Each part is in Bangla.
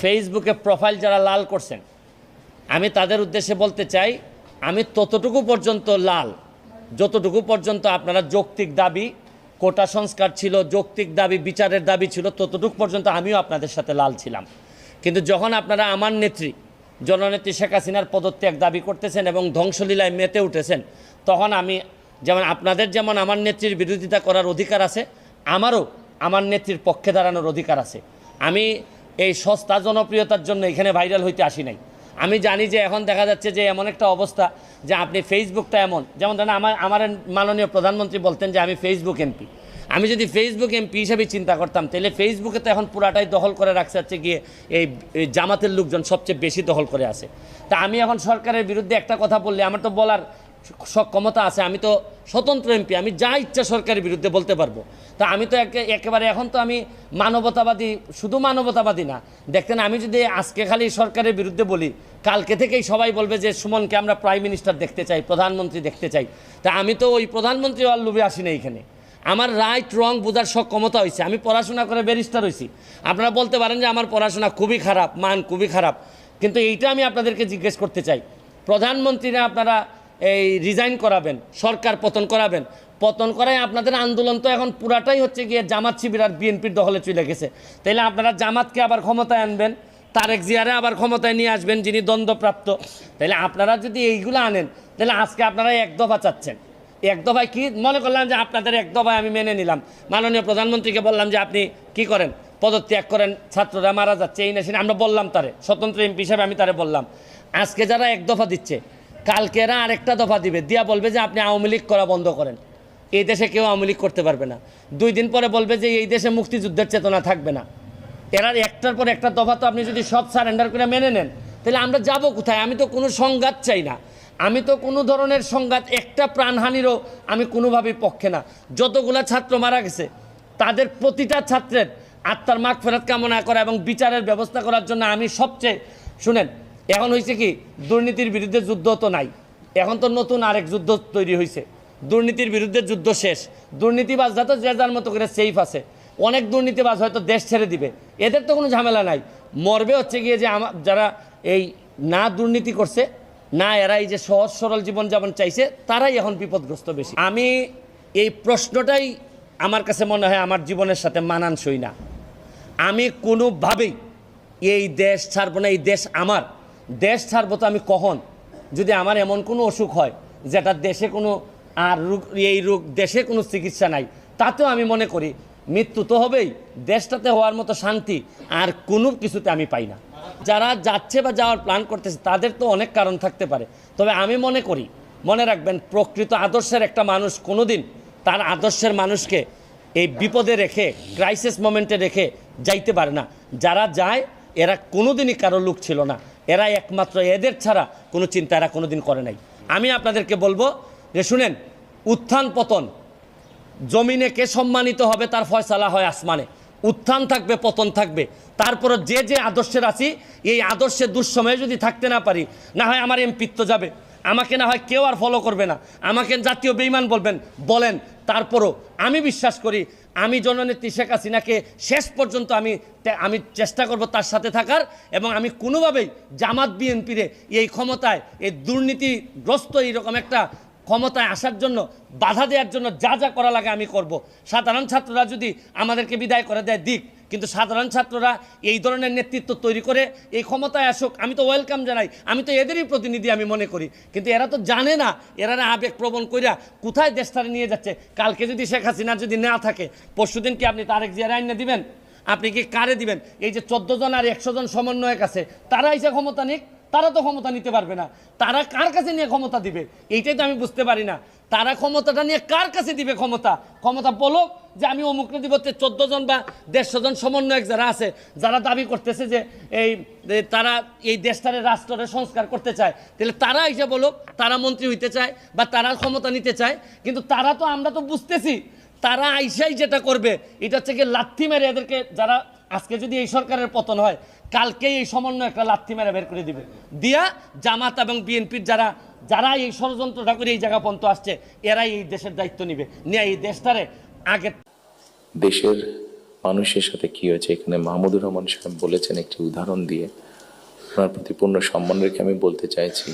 ফেসবুকে প্রোফাইল যারা লাল করছেন, আমি তাদের উদ্দেশ্যে বলতে চাই, আমি ততটুকু পর্যন্ত লাল যতটুকু পর্যন্ত আপনারা যৌক্তিক দাবি, কোটা সংস্কার ছিল, যৌক্তিক দাবি, বিচারের দাবি ছিল, ততটুকু পর্যন্ত আমিও আপনাদের সাথে লাল ছিলাম। কিন্তু যখন আপনারা আমার নেত্রী জননেত্রী শেখ হাসিনার পদত্যাগ দাবি করতেছেন এবং ধ্বংসলীলায় মেতে উঠেছেন, তখন আমি যেমন আপনাদের যেমন আমার নেত্রীর বিরোধিতা করার অধিকার আছে, আমারও আমার নেত্রীর পক্ষে দাঁড়ানোর অধিকার আছে। আমি এই সস্তা জনপ্রিয়তার জন্য এখানে ভাইরাল হইতে আসি নাই। আমি জানি যে এখন দেখা যাচ্ছে যে এমন একটা অবস্থা যে আপনি ফেসবুকটা এমন, যেমন ধরেন আমার মাননীয় প্রধানমন্ত্রী বলতেন যে আমি ফেসবুক এমপি। আমি যদি ফেসবুক এমপি হিসেবে চিন্তা করতাম, তাহলে ফেসবুকে তো এখন পুরাটাই দখল করে রাখছে হচ্ছে গিয়ে এই জামাতের লোকজন সবচেয়ে বেশি দখল করে আছে। তা আমি এখন সরকারের বিরুদ্ধে একটা কথা বললে আমার তো বলার ক্ষমতা আছে, আমি তো স্বতন্ত্র এমপি, আমি যা ইচ্ছা সরকারের বিরুদ্ধে বলতে পারবো। তা আমি তো একেবারে এখন তো আমি মানবতাবাদী, শুধু মানবতাবাদী না। দেখতেন আমি যদি আজকে খালি সরকারের বিরুদ্ধে বলি, কালকে থেকেই সবাই বলবে যে সুমনকে আমরা প্রাইম মিনিস্টার দেখতে চাই, প্রধানমন্ত্রী দেখতে চাই। তা আমি তো ওই প্রধানমন্ত্রী আর লোভে আসি না এখানে। আমার রাইট রং বোঝার ক্ষমতা হয়েছে, আমি পড়াশোনা করে ব্যারিস্টার হয়েছি। আপনারা বলতে পারেন যে আমার পড়াশোনা খুবই খারাপ, মান খুবই খারাপ, কিন্তু এইটা আমি আপনাদেরকে জিজ্ঞেস করতে চাই, প্রধানমন্ত্রীরা আপনারা এই রিজাইন করাবেন, সরকার পতন করাবেন, পতন করায় আপনাদের আন্দোলন তো এখন পুরাটাই হচ্ছে গিয়ে জামাত শিবির আর বিএনপির দখলে চলে গেছে। তাইলে আপনারা জামাতকে আবার ক্ষমতায় আনবেন, তারেক জিয়ারে আবার ক্ষমতায় নিয়ে আসবেন যিনি দ্বন্দ্বপ্রাপ্ত। তাইলে আপনারা যদি এইগুলো আনেন, তাহলে আজকে আপনারা এক দফা চাচ্ছেন। এক দফায় কি মনে করলাম যে আপনাদের এক দফায় আমি মেনে নিলাম, মাননীয় প্রধানমন্ত্রীকে বললাম যে আপনি কি করেন, পদত্যাগ করেন, ছাত্ররা মারা যাচ্ছে, এই না সেটা আমরা বললাম তারে, স্বতন্ত্র এমপি হিসাবে আমি তারে বললাম। আজকে যারা এক দফা দিচ্ছে, কালকে এরা আরেকটা দফা দিবে, দিয়া বলবে যে আপনি আওয়ামী লীগ করা বন্ধ করেন, এই দেশে কেউ আওয়ামী লীগ করতে পারবে না। 2 দিন পরে বলবে যে এই দেশে মুক্তিযুদ্ধের চেতনা থাকবে না। এরা একটার পর একটা দফা তো আপনি যদি সব সারেন্ডার করে মেনে নেন, তাহলে আমরা যাব কোথায়? আমি তো কোনো সংঘাত চাই না, আমি তো কোনো ধরনের সংঘাত, একটা প্রাণহানিরও আমি কোনোভাবেই পক্ষে না। যতগুলা ছাত্র মারা গেছে তাদের প্রতিটা ছাত্রের আত্মার মাগফিরাত কামনা করা এবং বিচারের ব্যবস্থা করার জন্য আমি সবচেয়ে, শুনেন এখন হয়েছে কি, দুর্নীতির বিরুদ্ধে যুদ্ধ তো নাই, এখন তো নতুন আরেক যুদ্ধ তৈরি হয়েছে। দুর্নীতির বিরুদ্ধে যুদ্ধ শেষ, দুর্নীতিবাজরা তো যে যার মতো করে সেফ আছে। অনেক দুর্নীতিবাজ হয়তো দেশ ছেড়ে দিবে, এদের তো কোনো ঝামেলা নাই। মরবে হচ্ছে গিয়ে যে যারা এই না দুর্নীতি করছে, না এরা এই যে সহজ সরল জীবনযাপন চাইছে, তারাই এখন বিপদগ্রস্ত বেশি। আমি এই প্রশ্নটাই আমার কাছে মনে হয় আমার জীবনের সাথে মানানসই না। আমি কোনোভাবেই এই দেশ ছাড়বো না, এই দেশ আমার। দেশ ছাড়বো তো আমি কখন, যদি আমার এমন কোনো অসুখ হয় যেটা দেশে কোনো আর এই রোগ দেশে কোনো চিকিৎসা নাই, তাতেও আমি মনে করি মৃত্যু তো হবেই, দেশটাতে হওয়ার মতো শান্তি আর কোনো কিছুতে আমি পাই না। যারা যাচ্ছে বা যাওয়ার প্ল্যান করতেছে তাদের তো অনেক কারণ থাকতে পারে, তবে আমি মনে করি, মনে রাখবেন, প্রকৃত আদর্শের একটা মানুষ কোনোদিন তার আদর্শের মানুষকে এই বিপদে রেখে, ক্রাইসিস মোমেন্টে রেখে যাইতে পারে না। যারা যায় এরা কোনোদিনই কারো লোক ছিল না, এরা একমাত্র এদের ছাড়া কোনো চিন্তা এরা কোনোদিন করে নাই। আমি আপনাদেরকে বলবো যে শুনেন, উত্থান পতন, জমিনে কে সম্মানিত হবে তার ফয়সালা হয় আসমানে। উত্থান থাকবে, পতন থাকবে। তারপরে যে যে আদর্শের আছি, এই আদর্শের দুঃসময়ে যদি থাকতে না পারি, না হয় আমার এমপিত্ব যাবে, আমাকে না হয় কেউ আর ফলো করবে না, আমাকে জাতীয় বেঈমান বলেন। তারপরও আমি বিশ্বাস করি, আমি জননেত্রী শেখ হাসিনাকে শেষ পর্যন্ত আমি চেষ্টা করব তার সাথে থাকার, এবং আমি কোনোভাবেই জামাত বিএনপিরে এই ক্ষমতায়, এই দুর্নীতিগ্রস্ত এইরকম একটা ক্ষমতায় আসার জন্য, বাধা দেওয়ার জন্য যা যা করা লাগে আমি করব। সাধারণ ছাত্ররা যদি আমাদেরকে বিদায় করে দেয় দিক, কিন্তু সাধারণ ছাত্ররা এই ধরনের নেতৃত্ব তৈরি করে এই ক্ষমতায় আসুক, আমি তো ওয়েলকাম জানাই, আমি তো এদেরই প্রতিনিধি আমি মনে করি। কিন্তু এরা তো জানে না, এরা আবেগ প্রবণ কইরা কোথায় দেশটারে নিয়ে যাচ্ছে। কালকে যদি শেখ হাসিনা যদি না থাকে, পরশুদিন কি আপনি তারেক জিয়ার আইনে দিবেন? আপনি কি কারে দিবেন? এই যে 14 জন আর 100 জন সমন্বয়ক আছে, তারা এসে ক্ষমতা নিক, তারা তো ক্ষমতা নিতে পারবে না। তারা কার কাছে নিয়ে ক্ষমতা দিবে এইটাই তো আমি বুঝতে পারি না। তারা ক্ষমতাটা নিয়ে কার কাছে দিবে ক্ষমতা বলো যে আমি অমুককে দিব। 14 জন বা 150 জন সমন্বয়ক যারা আছে, যারা দাবি করতেছে যে তারা এই দেশটারে রাষ্ট্রের সংস্কার করতে চায়, তাহলে তারা এসে বলো তারা মন্ত্রী হইতে চায় বা তারা ক্ষমতা নিতে চায়। কিন্তু তারা তো, আমরা তো বুঝতেছি তারা আইসাই যেটা করবে এটা হচ্ছে কি লাথি মেরে এদেরকে, যারা আজকে যদি এই সরকারের পতন হয়, কালকেই এই সমন্বয় একটা লাথি মেরে বের করে দিবে, দিয়া জামাত এবং বিএনপির যারা এই ষড়যন্ত্রটা করে এই জায়গা পর্যন্ত আসছে, এরাই এই দেশের দায়িত্ব নিবে, নিয়ে এই দেশটারে আগে। দেশের মানুষের সাথে কি হয়েছে। এখানে মাহমুদুর রহমান সাহেব বলেছেন একটি উদাহরণ দিয়ে, ওনার প্রতি পূর্ণ সম্মান রেখে আমি বলতে চাইছি,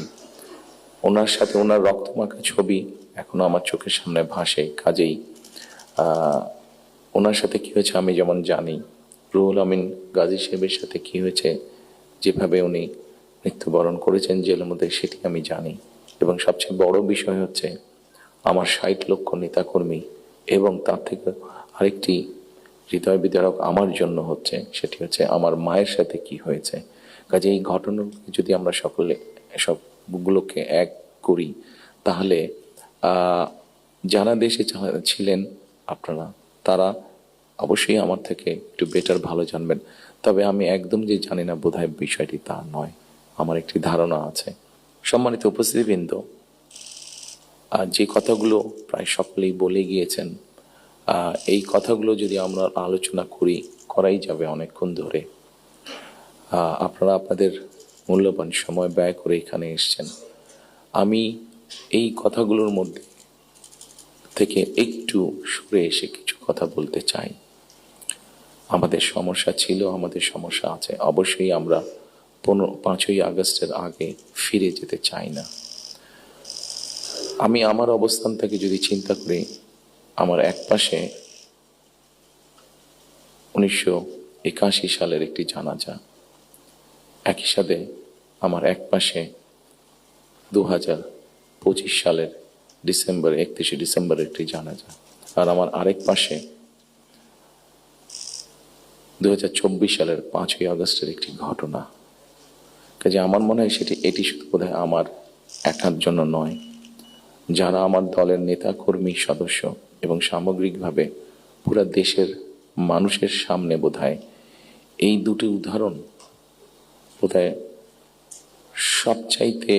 ওনার সাথে ওনার রক্তমাখা ছবি এখনো আমার চোখের সামনে ভাসে। কাজেই ওনার সাথে কি হয়েছে আমি যেমন জানি, রুহুল আমিন গাজী সাহেবের সাথে কি হয়েছে, যেভাবে উনি মৃত্যুবরণ করেছেন জেলের মধ্যে, সেটি আমি জানি। এবং সবচেয়ে বড় বিষয় হচ্ছে আমার 60 লক্ষ নেতাকর্মী এবং তার থেকে আরেকটি হৃদয় বিদারক আমার জন্য হচ্ছে, সেটি হচ্ছে আমার মায়ের সাথে কি হয়েছে। কাজে এই ঘটনাগুলো যদি আমরা সকলে সবগুলোকে এক করি, তাহলে যারা দেশে ছিলেন আপনারা, তারা অবশ্যই আমার থেকে একটু বেটার ভালো জানবেন। তবে আমি একদম যে জানি না বোধহয় বিষয়টি তা নয়, আমার একটি ধারণা আছে। সম্মানিত উপস্থিতিবৃন্দ, যে কথাগুলো প্রায় সকলেই বলে গিয়েছেন, এই কথাগুলো যদি আমরা আলোচনা করাই যাবে অনেকক্ষণ ধরে। আপনারা আপনাদের মূল্যবান সময় ব্যয় করে এখানে এসেছেন। আমি এই কথাগুলোর মধ্যে থেকে একটু সরে এসে কিছু কথা বলতে চাই। আমাদের সমস্যা ছিল, আমাদের সমস্যা আছে। অবশ্যই আমরা 5ই আগস্টের আগে ফিরে যেতে চাই না। আমি আমার অবস্থান থেকে যদি চিন্তা করি, আমার এক পাশে 1981 সালের একটি জানাজা, একই সাথে আমার এক পাশে 2025 সালের 31 ডিসেম্বরের একটি জানাজা, আর আমার আরেক পাশে 2024 সালের 5ই আগস্টের একটি ঘটনা। কাজে আমার মনে হয় এটি শুধু বোধহয় আমার একার জন্য নয়, যারা আমার দলের নেতা কর্মী সদস্য এবং সামগ্রিকভাবে পুরা দেশের মানুষের সামনে বোধহয় এই দুটি উদাহরণ বোধহয় সবচাইতে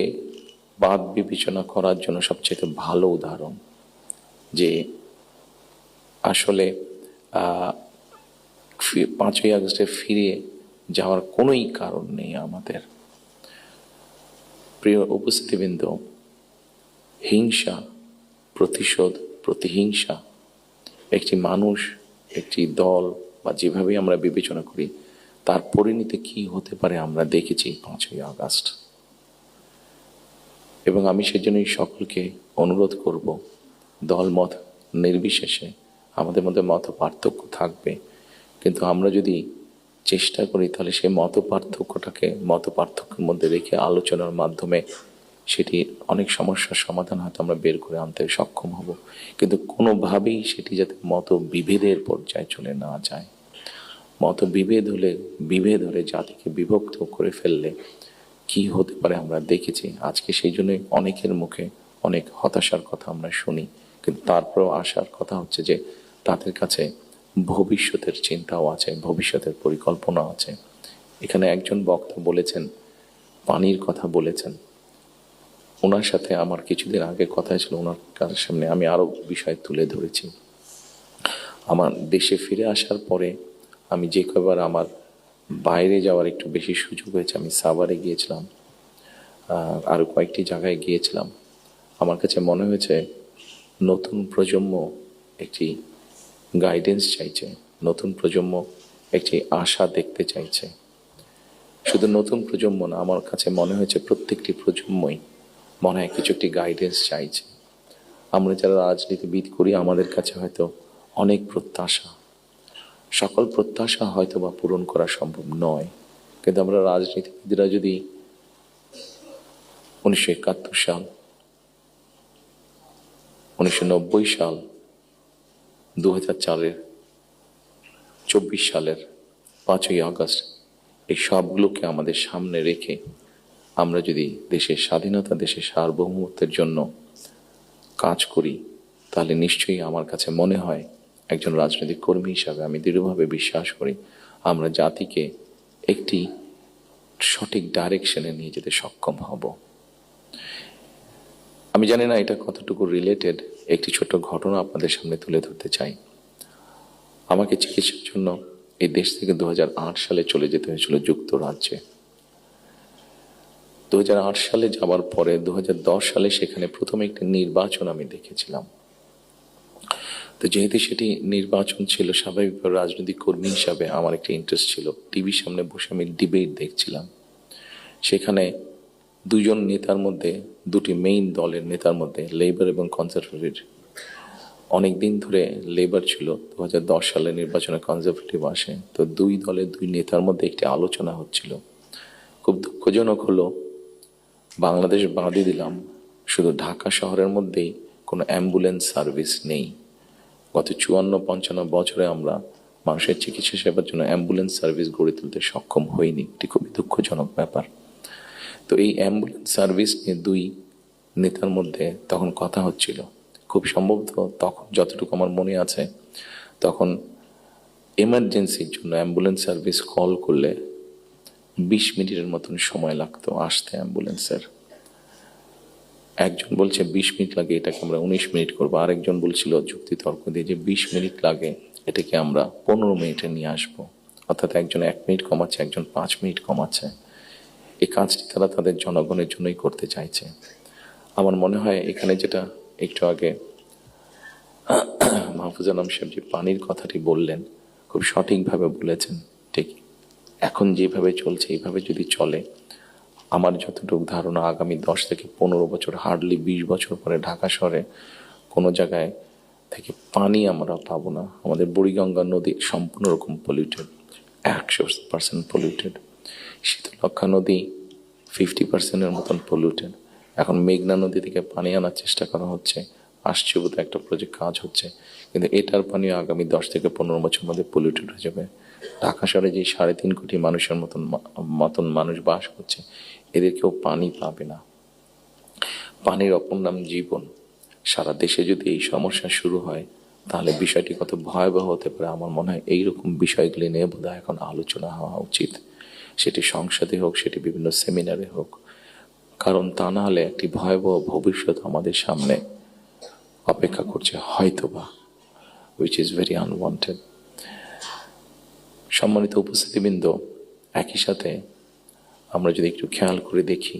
বাদ বিবেচনা করার জন্য সবচাইতে ভালো উদাহরণ, যে আসলে 5ই আগস্টে ফিরে যাওয়ার কোনোই কারণ নেই আমাদের। প্রিয় উপস্থিতিবৃন্দ, হিংসা, প্রতিশোধ, প্রতিহিংসা একটি মানুষ, একটি দল বা যেভাবে আমরা বিবেচনা করি, তার পরিণতি কি হতে পারে আমরা দেখেছি 5ই আগস্ট। এবং আমি সেজন্যই সকলকে অনুরোধ করব, দলমত নির্বিশেষে আমাদের মধ্যে মত পার্থক্য থাকবে, কিন্তু আমরা যদি চেষ্টা করি তাহলে সেই মত পার্থক্যের মধ্যে রেখে আলোচনার মাধ্যমে সেটি অনেক সমস্যার সমাধান হয়তো আমরা বের করে আনতে সক্ষম হব। কিন্তু কোনোভাবেই সেটি যাতে মত বিভেদের পর্যায়ে চলে না যায়। মত বিভেদ হলে জাতিকে বিভক্ত করে ফেললে কি হতে পারে আমরা দেখেছি। আজকে সেই জন্য অনেকের মুখে অনেক হতাশার কথা আমরা শুনি, কিন্তু তারপরেও আসার কথা হচ্ছে যে তাদের কাছে ভবিষ্যতের চিন্তাও আছে, ভবিষ্যতের পরিকল্পনা আছে। এখানে একজন বক্তা বলেছেন, পানির কথা বলেছেন, ওনার সাথে আমার কিছুদিন আগে কথা ছিল, ওনার সামনে আমি আরো বিষয় তুলে ধরেছি। আমার দেশে ফিরে আসার পরে আমি যে কবার আমার বাইরে যাওয়ার একটু বেশি সুযোগ হয়েছে, আমি সাভারে গিয়েছিলাম, আরো কয়েকটি জায়গায় গিয়েছিলাম। আমার কাছে মনে হয়েছে নতুন প্রজন্ম একটি গাইডেন্স চাইছে, নতুন প্রজন্ম একটি আশা দেখতে চাইছে। শুধু নতুন প্রজন্ম না, আমার কাছে মনে হয়েছে প্রত্যেকটি প্রজন্মই মনে হয় কিছু একটি গাইডেন্স চাইছে। আমরা যারা রাজনীতিবিদ করি, আমাদের কাছে হয়তো অনেক প্রত্যাশা, সকল প্রত্যাশা হয়তো বা পূরণ করা সম্ভব নয়, কিন্তু আমরা রাজনীতিবিদরা যদি 1971 সাল, 1990 সাল, 2004-এর 24 সালের 5ই আগস্ট এই সবগুলোকে আমাদের সামনে রেখে আমরা যদি দেশের স্বাধীনতা, দেশের সার্বভৌমত্বের জন্য কাজ করি, তাহলে নিশ্চয়ই আমার কাছে মনে হয়, একজন রাজনৈতিক কর্মী হিসাবে আমি দৃঢ়ভাবে বিশ্বাস করি, আমরা জাতিকে একটি সঠিক ডাইরেকশনে নিয়ে যেতে সক্ষম হব। আমি জানি না এটা কতটুকু রিলেটেড, একটি ছোট্ট ঘটনা আপনাদের সামনে তুলে ধরতে চাই। আমাকে চিকিৎসার জন্য এই দেশ থেকে 2008 সালে চলে যেতে হয়েছিল যুক্তরাজ্যে। 2008 সালে যাওয়ার পরে 2010 সালে সেখানে প্রথম একটি নির্বাচন আমি দেখেছিলাম। তো যেহেতু সেটি নির্বাচন ছিল, স্বাভাবিকভাবে রাজনৈতিক কর্মী হিসাবে আমার একটা ইন্টারেস্ট ছিল। টিভির সামনে বসে আমি ডিবেট দেখছিলাম। সেখানে দুজন নেতার মধ্যে, দুটি মেইন দলের নেতার মধ্যে, লেবার এবং কনজারভেটিভ, অনেক দিন ধরে লেবার ছিল, 2010 সালে নির্বাচনে কনজারভেটিভ আসে। তো দুই দলের দুই নেতার মধ্যে একটি আলোচনা হচ্ছিল। খুব দুঃখজনক হলো, বাংলাদেশ বাদই দিলাম, শুধু ঢাকা শহরের মধ্যেই কোনো অ্যাম্বুলেন্স সার্ভিস নেই। গত 54-55 বছরে আমরা মানুষের চিকিৎসা সেবার জন্য অ্যাম্বুলেন্স সার্ভিস গড়ে তুলতে সক্ষম হইনি। এটি খুবই দুঃখজনক ব্যাপার। তো এই অ্যাম্বুলেন্স সার্ভিস নিয়ে দুই নেতার মধ্যে তখন কথা হচ্ছিল। খুব সম্ভবত তখন, যতটুকু আমার মনে আছে, তখন এমার্জেন্সির জন্য অ্যাম্বুলেন্স সার্ভিস কল করলে 20 মিনিটের মতন সময় লাগতো আসতে অ্যাম্বুলেন্সের। একজন বলছে 20 মিনিট লাগে, এটাকে আমরা 19 মিনিট করবো। আরেকজন বলছিল যুক্তি তর্ক দিয়ে যে 20 মিনিট লাগে, এটাকে আমরা 15 মিনিটে নিয়ে আসবো। অর্থাৎ একজন 1 মিনিট কমাচ্ছে, একজন 5 মিনিট কমাচ্ছে। এই কাজটি তারা তাদের জনগণের জন্যই করতে চাইছে। আমার মনে হয় এখানে যেটা একটু আগে মাহফুজ আলম সাহেব যে পানির কথাটি বললেন, খুব সঠিকভাবে বলেছেন। ঠিক এখন যেভাবে চলছে, এইভাবে যদি চলে, আমার যতটুকু ধারণা আগামী 10 থেকে 15 বছর, হার্ডলি 20 বছর পরে ঢাকা শহরে কোনো জায়গায় থেকে পানি আমরা পাবো না। আমাদের বুড়িগঙ্গা নদী সম্পূর্ণ রকম পলিউটেড, 100% পলিউটেড। শীতলক্ষা নদী 50%-এর মতন পলিউটেড। এখন মেঘনা নদী থেকে পানি আনার চেষ্টা করা হচ্ছে, আসছে বোধ একটা প্রজেক্ট কাজ হচ্ছে, কিন্তু এটার পানিও আগামী 10 থেকে 15 বছর মধ্যে পলিউটেড হয়ে যাবে। ঢাকা শহরে যে 3.5 কোটি মানুষের মতন মানুষ বাস করছে, এদের কেউ পানি পাবে না। পানির অপর নাম জীবন। সারা দেশে যদি এই সমস্যা শুরু হয়, তাহলে বিষয়টি কত ভয়াবহ হতে পারে। আমার মনে হয় এইরকম বিষয়গুলি নিয়ে বোধহয় এখন আলোচনা হওয়া উচিত, সেটি সংসদে হোক, সেটি বিভিন্ন সেমিনারে হোক। কারণ তা না হলে একটি ভয়াবহ ভবিষ্যৎ আমাদের সামনে অপেক্ষা করছে হয়তোবা, which is very unwanted. সম্মানিত উপস্থিতিবৃন্দ, একই সাথে আমরা যদি একটু খেয়াল করে দেখি,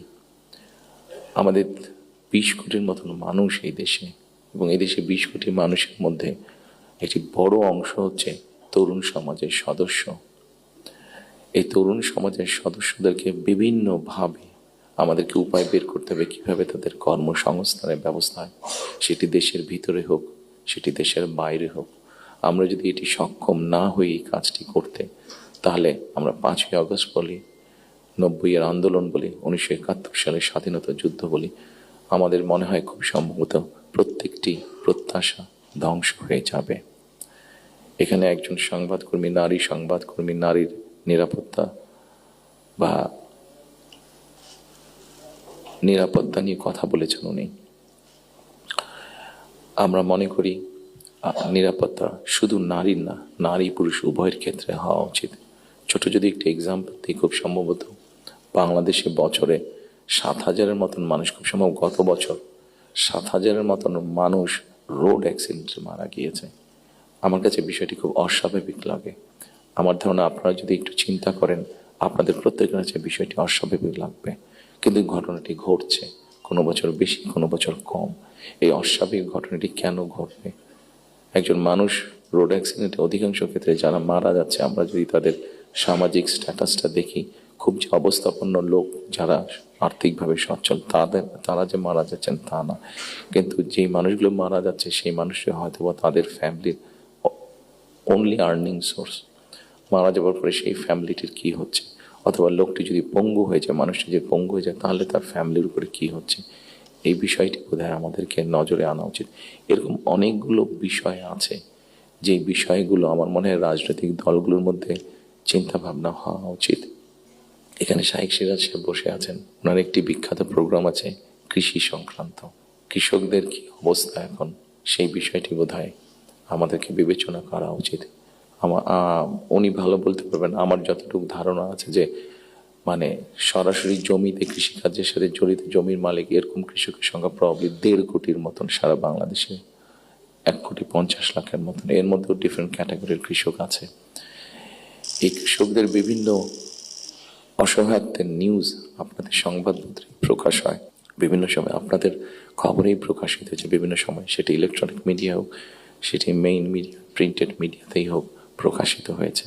আমাদের 20 কোটির মতন মানুষ এই দেশে, এবং এই দেশে 20 কোটি মানুষের মধ্যে একটি বড় অংশ হচ্ছে তরুণ সমাজের সদস্য। এই তরুণ সমাজের সদস্যদেরকে বিভিন্নভাবে আমাদেরকে উপায় বের করতে হবে কিভাবে তাদের কর্মসংস্থানের ব্যবস্থা হয়, সেটি দেশের ভিতরে হোক, সেটি দেশের বাইরে হোক। আমরা যদি এটি সক্ষম না হই এই কাজটি করতে, তাহলে আমরা 5ই আগস্ট বলি, 90-এর আন্দোলন বলি, 1971 সালের স্বাধীনতা যুদ্ধ বলি, আমাদের মনে হয় খুব সম্ভবত প্রত্যেকটি প্রত্যাশা ধ্বংস হয়ে যাবে। এখানে একজন সংবাদকর্মী, নারী সংবাদকর্মী, নারীর নিরাপত্তা বা নিরাপত্তা নিয়ে কথা বলেছেন উনি। আমরা মনে করি নিরাপত্তা শুধু নারীর না, নারী পুরুষ উভয়ের ক্ষেত্রে হওয়া উচিত। ছোট যদি একটি এক্সাম্পল দিই, খুব সম্ভবত বাংলাদেশে বছরে 7,000-এর মতন মানুষ, খুব সম্ভব গত বছর 7,000-এর মতন মানুষ রোড অ্যাক্সিডেন্টে মারা গিয়েছে। আমার কাছে বিষয়টি খুব অস্বাভাবিক লাগে। আমার ধারণা আপনারা যদি একটু চিন্তা করেন, আপনাদের প্রত্যেকের কাছে বিষয়টি অস্বাভাবিক লাগবে। কিন্তু ঘটনাটি ঘটছে, কোনো বছর বেশি, কোনো বছর কম। এই অস্বাভাবিক ঘটনাটি কেন ঘটবে? একজন মানুষ রোড অ্যাক্সিডেন্টে অধিকাংশ ক্ষেত্রে যারা মারা যাচ্ছে, আমরা যদি তাদের সামাজিক স্ট্যাটাসটা দেখি, খুব যে অবস্থাপন্ন লোক, যারা আর্থিকভাবে সচ্ছল, তারা যে মারা যাচ্ছেন তা না। কিন্তু যেই মানুষগুলো মারা যাচ্ছে, সেই মানুষরা হয়তো বা তাদের ফ্যামিলির অনলি আর্নিং সোর্স। মারা যাওয়ার পরে সেই ফ্যামিলিটির কি হচ্ছে? অথবা লোকটি যদি পঙ্গু হয়ে যায়, মানুষটি যদি পঙ্গু হয়ে যায়, তাহলে তার ফ্যামিলির উপরে কি হচ্ছে? এই বিষয়টি বোধহয় আমাদেরকে নজরে আনা উচিত। এরকম অনেকগুলো বিষয় আছে, যে বিষয়গুলো আমার মনে হয় রাজনৈতিক দলগুলোর মধ্যে চিন্তা ভাবনা হওয়া উচিত। এখানে শাইখ সিরাজ সাহেব বসে আছেন, ওনার একটি বিখ্যাত প্রোগ্রাম আছে কৃষি সংক্রান্ত। কৃষকদের কি অবস্থা এখন, সেই বিষয়টি বোধহয় আমাদেরকে বিবেচনা করা উচিত। উনি ভালো বলতে পারবেন। আমার যতটুকু ধারণা আছে যে মানে সরাসরি জমিতে কৃষিকাজের সাথে জড়িত জমির মালিক এরকম কৃষকের সংখ্যা প্রবাবলি 1.5 কোটির মতন সারা বাংলাদেশে, 1,50,00,000-এর মতন। এর মধ্যেও ডিফারেন্ট ক্যাটাগরির কৃষক আছে। এই কৃষকদের বিভিন্ন অসহায়ত্বের নিউজ আপনাদের সংবাদপত্রে প্রকাশ হয়, বিভিন্ন সময় আপনাদের খবরেই প্রকাশিত হয়েছে বিভিন্ন সময়, সেটি ইলেকট্রনিক মিডিয়া হোক, সেটি মেইন মিডিয়া প্রিন্টেড মিডিয়াতেই হোক প্রকাশিত হয়েছে।